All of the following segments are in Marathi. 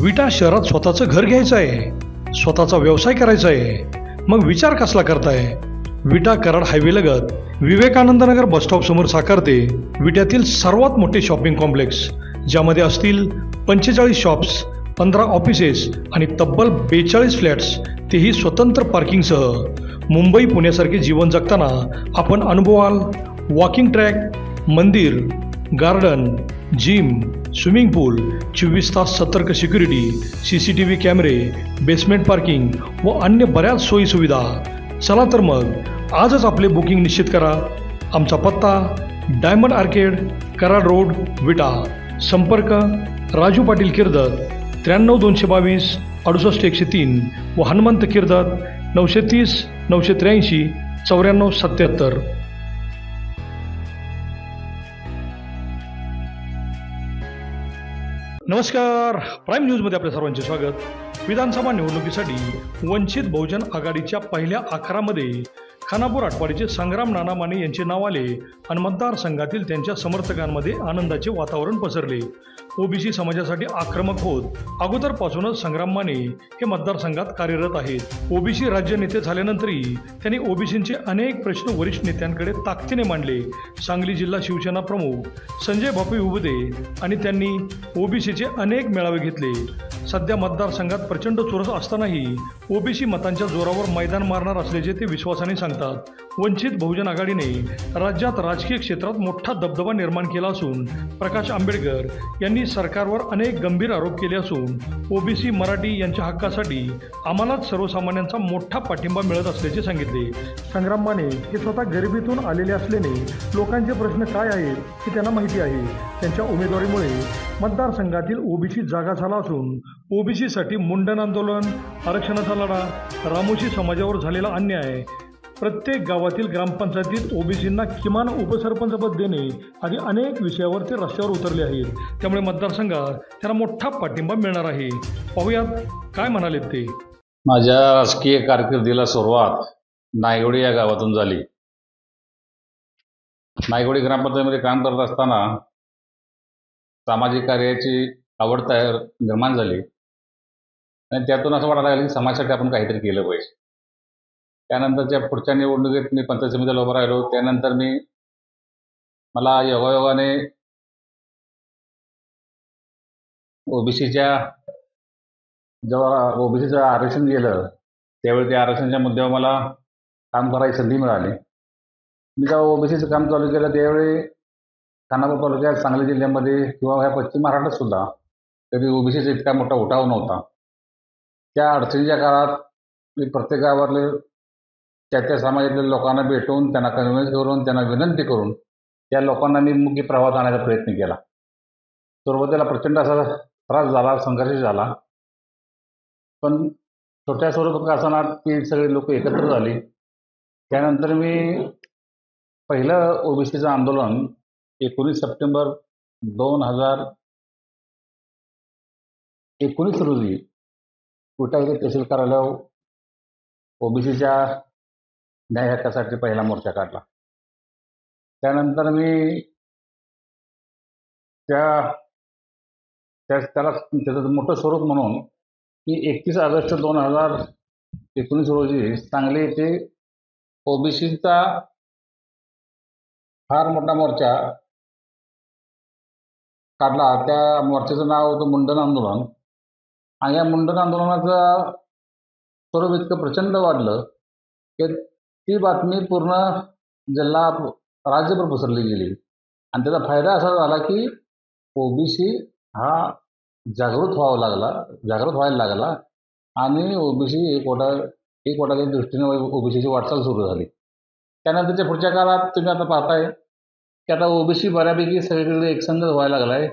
विटा शहरात स्वतःचं घर घ्यायचं आहे, स्वतःचा व्यवसाय करायचा आहे, मग विचार कसला करताय? विटा कराड हायवे लगत विवेकानंद नगर बसस्टॉप समोर साकारते विट्यातील सर्वात मोठे शॉपिंग कॉम्प्लेक्स, ज्यामध्ये असतील 45 शॉप्स, 15 ऑफिसेस आणि तब्बल 42 फ्लॅट्स, तेही स्वतंत्र पार्किंगसह. मुंबई पुण्यासारखे जीवन जगताना आपण अनुभवाल वॉकिंग ट्रॅक, मंदिर, गार्डन, जिम, स्विमिंग पूल, 24 तास सतर्क सिक्युरिटी, CCTV कॅमेरे, बेसमेंट पार्किंग व अन्य बऱ्याच सोयीसुविधा. चला तर मग आजच आपले बुकिंग निश्चित करा. आमचा पत्ता डायमंड आर्केड, कराड रोड, विटा. संपर्क राजू पाटील किर्दत 93 222 68 103 व हनुमंत किर्दत 930 983 94 77. नमस्कार, प्राईम न्यूजमध्ये आपल्या सर्वांचे स्वागत. विधानसभा निवडणुकीसाठी वंचित बहुजन आघाडीच्या पहिल्या 11 मध्ये खानापूर आटपाडीचे संग्राम नाना माने यांचे नाव आले आणि मतदारसंघातील त्यांच्या समर्थकांमध्ये आनंदाचे वातावरण पसरले. ओबीसी समाजासाठी आक्रमक होत अगोदरपासूनच संग्राम माने हे मतदारसंघात कार्यरत आहेत. ओबीसी राज्य नेते झाल्यानंतरही त्यांनी ओबीसींचे अनेक प्रश्न वरिष्ठ नेत्यांकडे ताकदीने मांडले. सांगली जिल्हा शिवसेना प्रमुख संजय बापू उबुदे आणि त्यांनी ओबीसीचे अनेक मेळावे घेतले. सध्या मतदारसंघात प्रचंड चुरस असतानाही ओबीसी मतांच्या जोरावर मैदान मारणार असल्याचे ते विश्वासाने सांगतात. वंचित बहुजन आघाडीने राज्यात राजकीय क्षेत्रात मोठा दबदबा निर्माण केला असून प्रकाश आंबेडकर यांनी सरकारवर अनेक गंभीर आरोप केले असून ओबीसी मराठी यांच्या हक्कासाठी आम्हालाच सर्वसामान्यांचा मोठा पाठिंबा मिळत असल्याचे सांगितले. संग्राम माने हे स्वतः गरिबीतून आलेले असल्याने लोकांचे प्रश्न काय आहेत हे त्यांना माहिती आहे. त्यांच्या उमेदवारीमुळे मतदारसंघातील ओबीसी जागा झाला असून ओबीसीसाठी मुंडन आंदोलन, आरक्षणाचा लढा, रामोशी समाजावर झालेला अन्याय, प्रत्येक गावातील ग्रामपंचायतीत ओबीसींना किमान उपसरपंचपद देणे आदी अनेक विषयावर ते रस्त्यावर उतरले आहेत. त्यामुळे मतदारसंघात त्यांना मोठा पाठिंबा मिळणार आहे. पाहूयात काय म्हणाले ते. माझ्या राजकीय कारकिर्दीला सुरुवात नायगोडी या गावातून झाली. नायगोडी ग्रामपंचायतीमध्ये काम करत असताना सामाजिक कार्याची आवड निर्माण झाली आणि त्यातून असं वाटायला लागलं की समाजासाठी आपण काहीतरी केलं पाहिजे. त्यानंतरच्या पुढच्या निवडणुकीत मी पंचायत समितीला उभं राहिलो. त्यानंतर मला योगायोगाने ओबीसीच्या जेव्हा ओबीसीचं आरक्षण गेलं त्यावेळी त्या आरक्षणाच्या मुद्द्यावर मला काम करायची संधी मिळाली. मी जेव्हा ओबीसीचं काम चालू केलं त्यावेळी खानापूर तालुक्यात, सांगली जिल्ह्यामध्ये किंवा ह्या पश्चिम महाराष्ट्रात सुद्धा कधी ओबीसीचा इतका मोठा उठाव नव्हता. त्या अडचणीच्या काळात मी प्रत्येक गावातले त्या समाजातल्या लोकांना भेटून, त्यांना कन्व्हिन्स करून, त्यांना विनंती करून त्या लोकांना मी मुख्य प्रवाहात आणण्याचा प्रयत्न केला. सुरुवातीला प्रचंड असा त्रास झाला, संघर्ष झाला, पण छोट्या स्वरूपात असताना ती सगळी लोक एकत्र झाली. त्यानंतर मी पहिलं ओबीसीचं आंदोलन 19 सप्टेंबर 2019 रोजी विटा येथे तहसील कार्यालयावर ओबीसीच्या न्याय हक्कासाठी पहिला मोर्चा काढला. त्यानंतर मी त्याचं मोठं स्वरूप म्हणून मी 31 ऑगस्ट 2019 रोजी सांगली येथे ओबीसीचा फार मोठा मोर्चा काढला. त्या मोर्चाचं नाव होतं मुंडन आंदोलन. आणि या मुंडन आंदोलनाचं स्वरूप इतकं प्रचंड वाढलं की ती बातमी पूर्ण जिल्हा राज्यभर पसरली गेली. आणि त्याचा फायदा असा झाला की ओबीसी हा जागृत व्हायला लागला आणि ओबीसी एक वोटाच्या दृष्टीने ओबीसीची वाटचाल सुरू झाली. त्यानंतरच्या पुढच्या काळात तुम्ही आता पाहताय की आता ओबीसी बऱ्यापैकी सगळीकडे एकसंध व्हायला लागला आहे.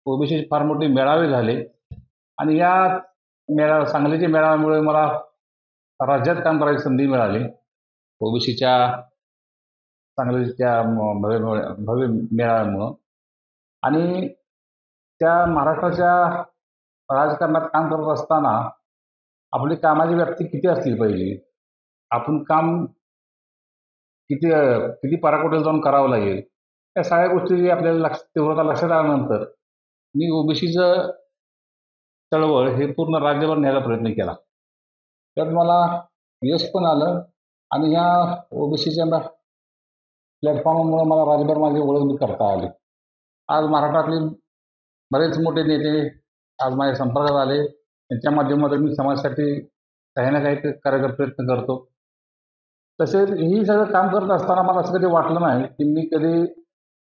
ओबीसी फार मोठे मेळावे झाले आणि या सांगलीच्या मेळाव्यामुळे मला राज्यात काम करायची संधी मिळाली. ओबीसीच्या सांगलीच्या भव्य मेळाव्यामुळं. आणि त्या महाराष्ट्राच्या राजकारणात काम करत असताना आपली कामाची व्याप्ती किती असली पाहिजे, आपण काम किती पराकोटीला जाऊन करावं लागेल, या सगळ्या गोष्टी आपल्याला तीव्रता लक्षात आल्यानंतर मी ओबीसीचं चळवळ हे पूर्ण राज्यभर न्यायचा प्रयत्न केला. त्यात मला यश पण आलं आणि ह्या ओबीसीच्या प्लॅटफॉर्ममुळे मला राज्यभर माझी ओळख करता आली. आज महाराष्ट्रातले बरेच मोठे नेते आज माझ्या संपर्कात आले. त्यांच्या माध्यमातून मी समाजासाठी काही ना काही करायचा प्रयत्न करतो. तसेच ही सगळं काम करत असताना मला असं कधी वाटलं नाही की मी कधी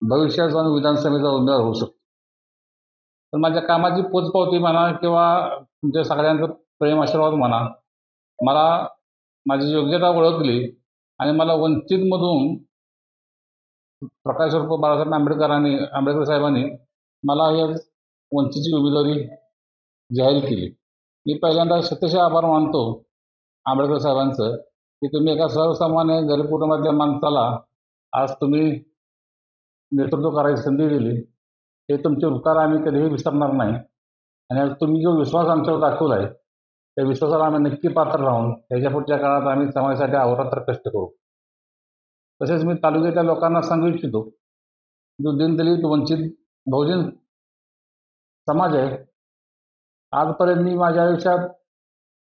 भविष्यात जाऊन विधानसभेचा उमेदवार होऊ शकतो. पण माझ्या कामाची पोचपावती म्हणा किंवा तुमच्या सगळ्यांचं प्रेम आशीर्वाद म्हणा, मला माझी योग्यता ओळखली आणि मला वंचितमधून प्रकाशोत्तर बाळासाहेब आंबेडकर साहेबांनी मला या वंचितची उमेदवारी जाहीर केली. मी पहिल्यांदा शतशः आभार मानतो आंबेडकर साहेबांचं की तुम्ही एका सर्वसामान्य गरीब कुटुंबातल्या माणसाला आज तुम्ही नेतृत्व करायची संधी दिली. हे तुमचे उपकार आम्ही कधीही विसरणार नाही आणि आज तुम्ही जो विश्वास आमच्यावर दाखवला आहे त्या विश्वासाला आम्ही नक्की पात्र राहून त्याच्या पुढच्या काळात आम्ही समाजासाठी अहोरात्र कष्ट करू. तसेच मी तालुक्यातल्या लोकांना सांगू इच्छितो, जो दीनदलित वंचित बहुजन समाज आहे, आजपर्यंत मी माझ्या आयुष्यात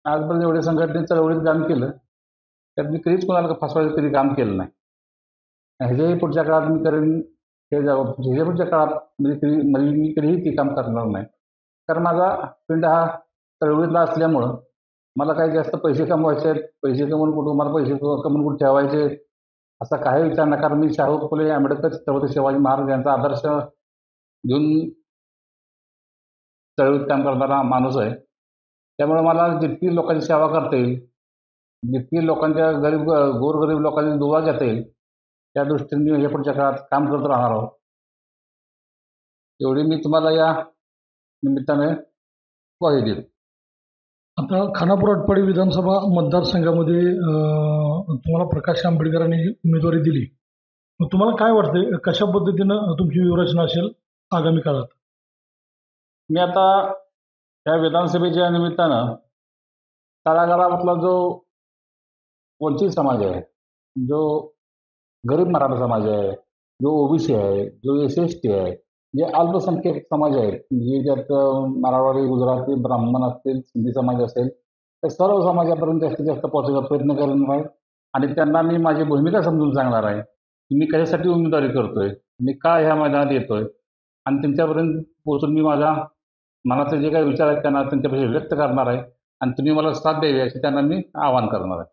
आजपर्यंत एवढे संघटनेत चळवळीत काम केलं त्यात मी कधीच कोणाला फसवायचं कधी काम केलं नाही. ह्याच्याही पुढच्या काळात मी करेन. ह्याच्या पुढच्या काळात मी कधीही ते काम करणार नाही. कारण माझा पिंड हा चळवळीतला असल्यामुळं मला काही जास्त पैसे कमवायचे आहेत, पैसे कमवून कुटुंबाला पैसे कमवून कुठे ठेवायचे आहेत असा काही विचार नाही. कारण मी शाहू फुले आंबेडकर छत्रपती शिवाजी महाराज यांचा आदर्श घेऊन चळवळीत काम करणारा माणूस आहे. त्यामुळे मला जितकी लोकांची सेवा करता येईल, जितकी लोकांच्या गोरगरीब लोकांची दुवा घेता येईल त्या दृष्टीने मी हे पुढच्या काळात काम करत राहणार आहोत. एवढी मी तुम्हाला या निमित्ताने ग्वाही देतो. आता खानापूर आटपाडी विधानसभा मतदारसंघामध्ये तुम्हाला प्रकाश आंबेडकरांनी उमेदवारी दिली. मग तुम्हाला काय वाटतंय कशा पद्धतीनं तुमची व्यूहरचना असेल आगामी काळात? मी आता या विधानसभेच्या निमित्तानं तळागाळामधला जो वंचित समाज आहे, जो गरीब मराठा समाज आहे, जो ओबीसी आहे, जो SC आहे, जे अल्पसंख्याक समाज आहेत, जे ज्यात मराठवाडी, गुजराती, ब्राह्मण असतील, सिंधी समाज असेल, त्या सर्व समाजापर्यंत जास्तीत जास्त पोहोचण्याचा प्रयत्न करणार आहे आणि त्यांना मी माझी भूमिका समजून सांगणार आहे की मी कशासाठी उमेदवारी करतोय, मी का ह्या मैदानात येतोय आणि त्यांच्यापर्यंत पोहोचून मी माझ्या मनाचे जे काही विचार आहेत त्यांना त्यांच्यापाशी व्यक्त करणार आहे आणि तुम्ही मला साथ द्यावी अशी त्यांना मी आवाहन करणार आहे.